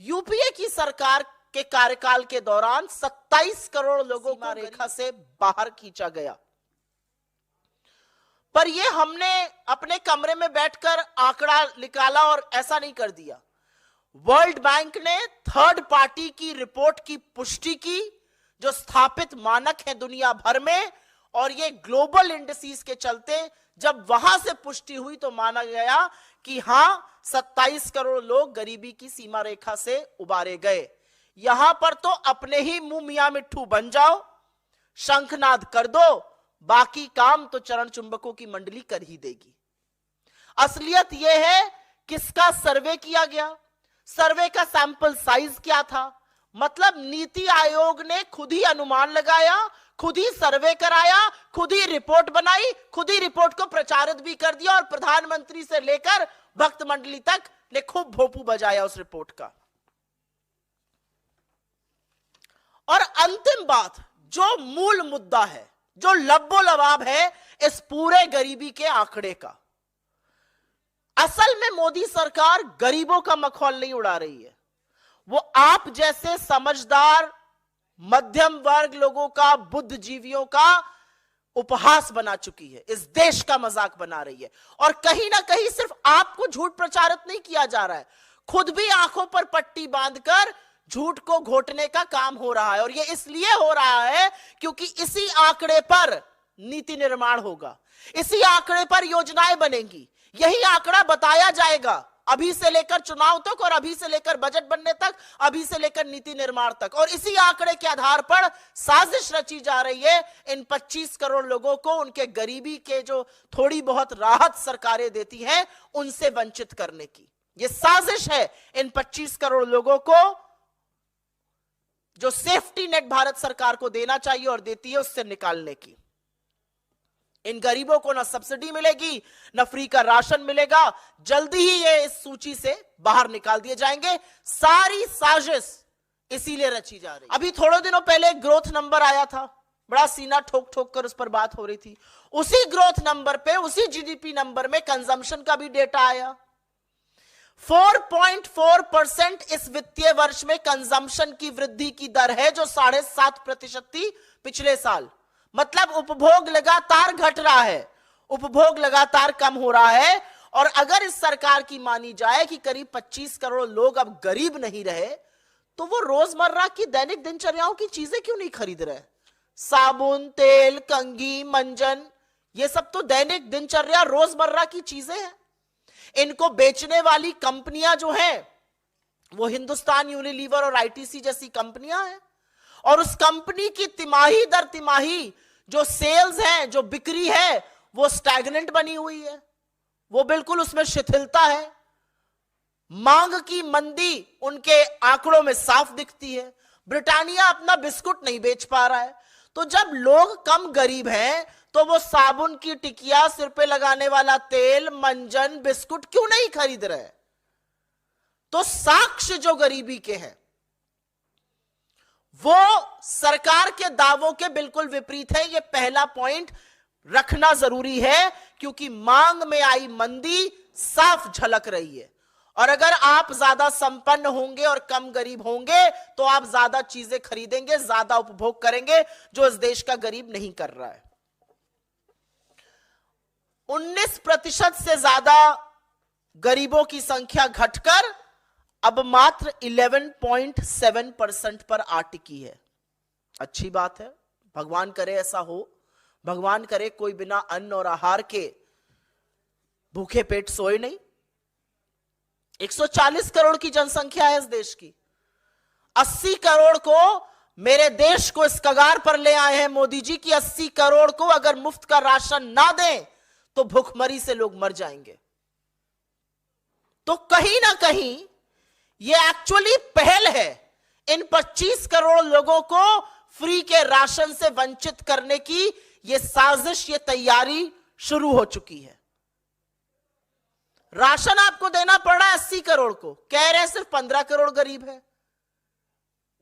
UPA की सरकार के कार्यकाल के दौरान 27 करोड़ लोगों को रेखा से बाहर खींचा गया। पर यह हमने अपने कमरे में बैठकर आंकड़ा निकाला और ऐसा नहीं कर दिया। वर्ल्ड बैंक ने थर्ड पार्टी की रिपोर्ट की पुष्टि की, जो स्थापित मानक है दुनिया भर में, और ये ग्लोबल इंडिसेस के चलते जब वहां से पुष्टि हुई तो माना गया कि हां 27 करोड़ लोग गरीबी की सीमा रेखा से उबारे गए। यहां पर तो अपने ही मुंह मियां मिट्ठू बन जाओ, शंखनाद कर दो, बाकी काम तो चरण चुंबकों की मंडली कर ही देगी। असलियत यह है किसका सर्वे किया गया, सर्वे का सैंपल साइज क्या था। मतलब नीति आयोग ने खुद ही अनुमान लगाया, खुद ही सर्वे कराया, खुद ही रिपोर्ट बनाई, खुद ही रिपोर्ट को प्रचारित भी कर दिया और प्रधानमंत्री से लेकर भक्त मंडली तक ने खूब भोपू बजाया उस रिपोर्ट का। और अंतिम बात, जो मूल मुद्दा है, जो लब्बो लबाब है इस पूरे गरीबी के आंकड़े का, असल में मोदी सरकार गरीबों का मखौल नहीं उड़ा रही है, वो आप जैसे समझदार मध्यम वर्ग लोगों का, बुद्धिजीवियों का उपहास बना चुकी है, इस देश का मजाक बना रही है। और कहीं ना कहीं सिर्फ आपको झूठ प्रचारित नहीं किया जा रहा है, खुद भी आंखों पर पट्टी बांधकर झूठ को घोटने का काम हो रहा है। और यह इसलिए हो रहा है क्योंकि इसी आंकड़े पर नीति निर्माण होगा, इसी आंकड़े पर योजनाएं बनेंगी, यही आंकड़ा बताया जाएगा अभी से लेकर चुनाव तक, और अभी से लेकर बजट बनने तक, अभी से लेकर नीति निर्माण तक। और इसी आंकड़े के आधार पर साजिश रची जा रही है इन 25 करोड़ लोगों को उनके गरीबी के जो थोड़ी बहुत राहत सरकारें देती हैं उनसे वंचित करने की। यह साजिश है इन 25 करोड़ लोगों को जो सेफ्टी नेट भारत सरकार को देना चाहिए और देती है उससे निकालने की। इन गरीबों को ना सब्सिडी मिलेगी, ना फ्री का राशन मिलेगा, जल्दी ही ये इस सूची से बाहर निकाल दिए जाएंगे। सारी साजिश इसीलिए रची जा रही। अभी थोड़े दिनों पहले ग्रोथ नंबर आया था, बड़ा सीना ठोक ठोक कर उस पर बात हो रही थी। उसी ग्रोथ नंबर पे, उसी जीडीपी नंबर में कंजम्पशन का भी डेटा आया। 4.4% इस वित्तीय वर्ष में कंजम्पशन की वृद्धि की दर है, जो 7.5% थी पिछले साल। मतलब उपभोग लगातार घट रहा है, उपभोग लगातार कम हो रहा है। और अगर इस सरकार की मानी जाए कि करीब 25 करोड़ लोग अब गरीब नहीं रहे, तो वो रोजमर्रा की दैनिक दिनचर्याओं की चीजें क्यों नहीं खरीद रहे? साबुन, तेल, कंघी, मंजन, ये सब तो दैनिक दिनचर्या रोजमर्रा की चीजें हैं। इनको बेचने वाली कंपनियां जो हैं वो हिंदुस्तान यूनिलीवर और आईटीसी जैसी कंपनियां हैं। और उस कंपनी की तिमाही दर तिमाही जो सेल्स है, जो बिक्री है, वो स्टैग्नेंट बनी हुई है, वो बिल्कुल उसमें शिथिलता है। मांग की मंदी उनके आंकड़ों में साफ दिखती है। ब्रिटानिया अपना बिस्कुट नहीं बेच पा रहा है। तो जब लोग कम गरीब हैं तो वो साबुन की टिकिया, सिर पे लगाने वाला तेल, मंजन, बिस्कुट क्यों नहीं खरीद रहे? तो साक्ष्य जो गरीबी के हैं वो सरकार के दावों के बिल्कुल विपरीत है। यह पहला पॉइंट रखना जरूरी है, क्योंकि मांग में आई मंदी साफ झलक रही है। और अगर आप ज्यादा संपन्न होंगे और कम गरीब होंगे तो आप ज्यादा चीजें खरीदेंगे, ज्यादा उपभोग करेंगे, जो इस देश का गरीब नहीं कर रहा है। 19% से ज्यादा गरीबों की संख्या घटकर अब मात्र 11.7% पर आ टिकी है। अच्छी बात है, भगवान करे ऐसा हो। भगवान करे कोई बिना अन्न और आहार के भूखे पेट सोए नहीं। 140 करोड़ की जनसंख्या है इस देश की। 80 करोड़ को, मेरे देश को इस कगार पर ले आए हैं मोदी जी की 80 करोड़ को अगर मुफ्त का राशन ना दें तो भूखमरी से लोग मर जाएंगे। तो कहीं ना कहीं ये एक्चुअली पहल है इन 25 करोड़ लोगों को फ्री के राशन से वंचित करने की। ये साजिश, ये तैयारी शुरू हो चुकी है। राशन आपको देना पड़ रहा है 80 करोड़ को, कह रहे हैं सिर्फ 15 करोड़ गरीब है।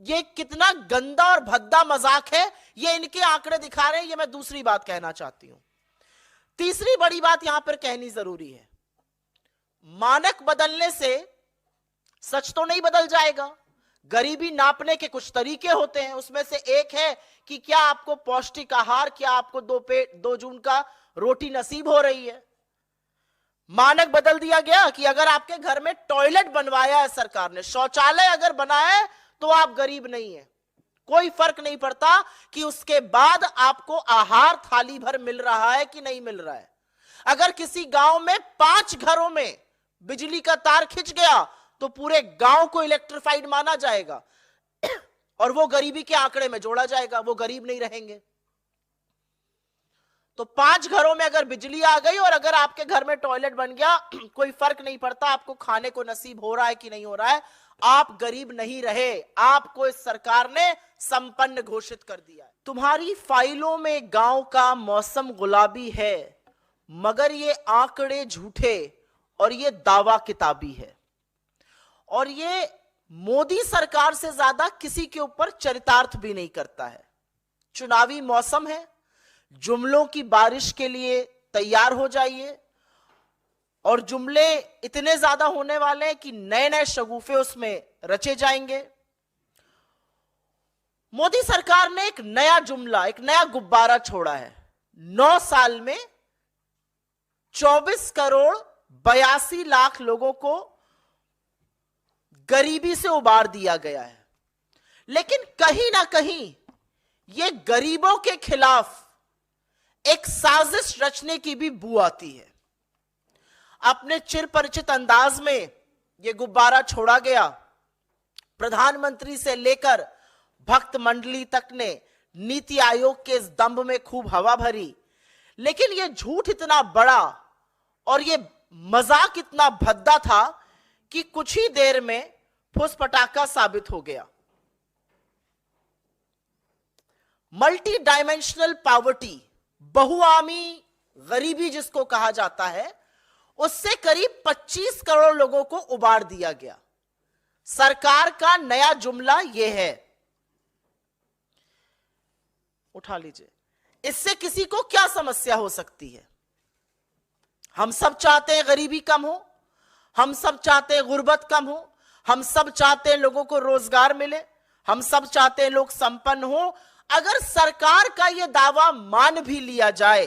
ये कितना गंदा और भद्दा मजाक है, ये इनके आंकड़े दिखा रहे हैं। ये मैं दूसरी बात कहना चाहती हूं। तीसरी बड़ी बात यहां पर कहनी जरूरी है। मानक बदलने से सच तो नहीं बदल जाएगा। गरीबी नापने के कुछ तरीके होते हैं, उसमें से एक है कि क्या आपको पौष्टिक आहार, क्या आपको 2 जून का रोटी नसीब हो रही है। मानक बदल दिया गया कि अगर आपके घर में टॉयलेट बनवाया है सरकार ने, शौचालय अगर बनाया है, तो आप गरीब नहीं है। कोई फर्क नहीं पड़ता कि उसके बाद आपको आहार थाली भर मिल रहा है कि नहीं मिल रहा है। अगर किसी गांव में 5 घरों में बिजली का तार खिंच गया तो पूरे गांव को इलेक्ट्रिफाइड माना जाएगा और वो गरीबी के आंकड़े में जोड़ा जाएगा, वो गरीब नहीं रहेंगे। तो 5 घरों में अगर बिजली आ गई और अगर आपके घर में टॉयलेट बन गया, कोई फर्क नहीं पड़ता आपको खाने को नसीब हो रहा है कि नहीं हो रहा है, आप गरीब नहीं रहे, आपको इस सरकार ने संपन्न घोषित कर दिया है। तुम्हारी फाइलों में गांव का मौसम गुलाबी है, मगर ये आंकड़े झूठे और ये दावा किताबी है। और ये मोदी सरकार से ज्यादा किसी के ऊपर चरितार्थ भी नहीं करता है। चुनावी मौसम है, जुमलों की बारिश के लिए तैयार हो जाइए, और जुमले इतने ज्यादा होने वाले हैं कि नए नए शगुफे उसमें रचे जाएंगे। मोदी सरकार ने एक नया जुमला, एक नया गुब्बारा छोड़ा है। 9 साल में 24 करोड़ 82 लाख लोगों को गरीबी से उबार दिया गया है। लेकिन कहीं ना कहीं यह गरीबों के खिलाफ एक साजिश रचने की भी बू आती है। अपने चिर परिचित अंदाज में यह गुब्बारा छोड़ा गया। प्रधानमंत्री से लेकर भक्त मंडली तक ने नीति आयोग के इस दंभ में खूब हवा भरी, लेकिन यह झूठ इतना बड़ा और यह मजाक इतना भद्दा था कि कुछ ही देर में फुस पटाखा साबित हो गया। मल्टी डायमेंशनल पॉवर्टी, बहुआमी गरीबी जिसको कहा जाता है, उससे करीब 25 करोड़ लोगों को उबार दिया गया। सरकार का नया जुमला यह है, उठा लीजिए, इससे किसी को क्या समस्या हो सकती है? हम सब चाहते हैं गरीबी कम हो, हम सब चाहते हैं गुर्बत कम हो, हम सब चाहते हैं लोगों को रोजगार मिले, हम सब चाहते हैं लोग संपन्न हो। अगर सरकार का यह दावा मान भी लिया जाए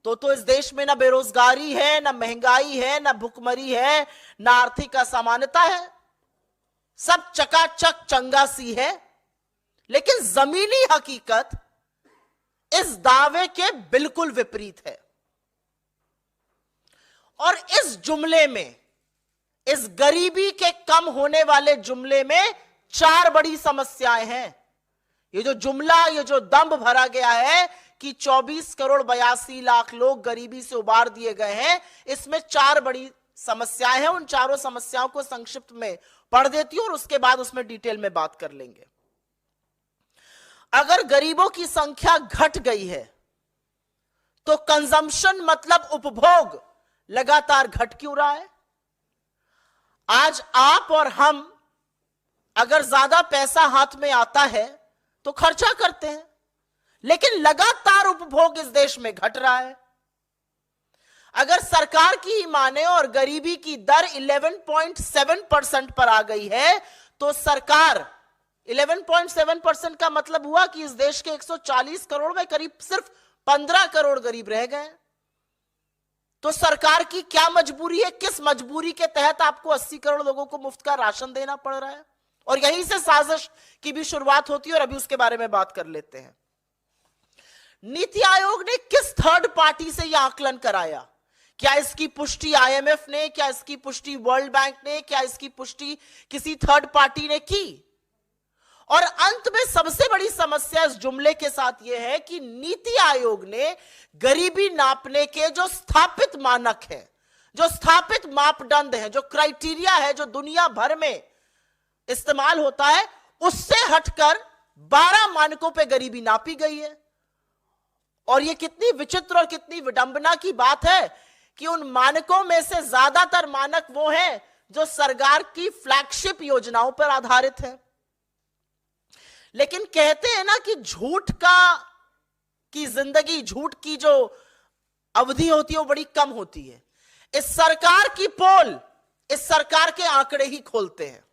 तो इस देश में ना बेरोजगारी है, ना महंगाई है, ना भुखमरी है, ना आर्थिक असमानता है, सब चकाचक चंगा सी है। लेकिन जमीनी हकीकत इस दावे के बिल्कुल विपरीत है। और इस जुमले में, इस गरीबी के कम होने वाले जुमले में 4 बड़ी समस्याएं हैं। ये जो जुमला, ये जो दंभ भरा गया है कि 24 करोड़ 82 लाख लोग गरीबी से उबार दिए गए हैं, इसमें 4 बड़ी समस्याएं हैं। उन चारों समस्याओं को संक्षिप्त में पढ़ देती हूं और उसके बाद उसमें डिटेल में बात कर लेंगे। अगर गरीबों की संख्या घट गई है तो कंजम्पशन मतलब उपभोग लगातार घट क्यों रहा है? आज आप और हम अगर ज्यादा पैसा हाथ में आता है तो खर्चा करते हैं, लेकिन लगातार उपभोग इस देश में घट रहा है। अगर सरकार की ही माने और गरीबी की दर 11.7% पर आ गई है, तो सरकार 11.7% का मतलब हुआ कि इस देश के 140 करोड़ में करीब सिर्फ 15 करोड़ गरीब रह गए। तो सरकार की क्या मजबूरी है? किस मजबूरी के तहत आपको 80 करोड़ लोगों को मुफ्त का राशन देना पड़ रहा है? और यहीं से साजिश की भी शुरुआत होती है और अभी उसके बारे में बात कर लेते हैं। नीति आयोग ने किस थर्ड पार्टी से यह आकलन कराया? क्या इसकी पुष्टि आईएमएफ ने, क्या इसकी पुष्टि वर्ल्ड बैंक ने, क्या इसकी पुष्टि किसी थर्ड पार्टी ने की? और अंत में सबसे बड़ी समस्या इस जुमले के साथ यह है कि नीति आयोग ने गरीबी नापने के जो स्थापित मानक है, जो स्थापित मापदंड है, जो क्राइटेरिया है, जो दुनिया भर में इस्तेमाल होता है, उससे हटकर 12 मानकों पे गरीबी नापी गई है। और यह कितनी विचित्र और कितनी विडंबना की बात है कि उन मानकों में से ज्यादातर मानक वो हैं जो सरकार की फ्लैगशिप योजनाओं पर आधारित है। लेकिन कहते हैं ना कि झूठ की जिंदगी, झूठ की जो अवधि होती है वो बड़ी कम होती है। इस सरकार की पोल इस सरकार के आंकड़े ही खोलते हैं।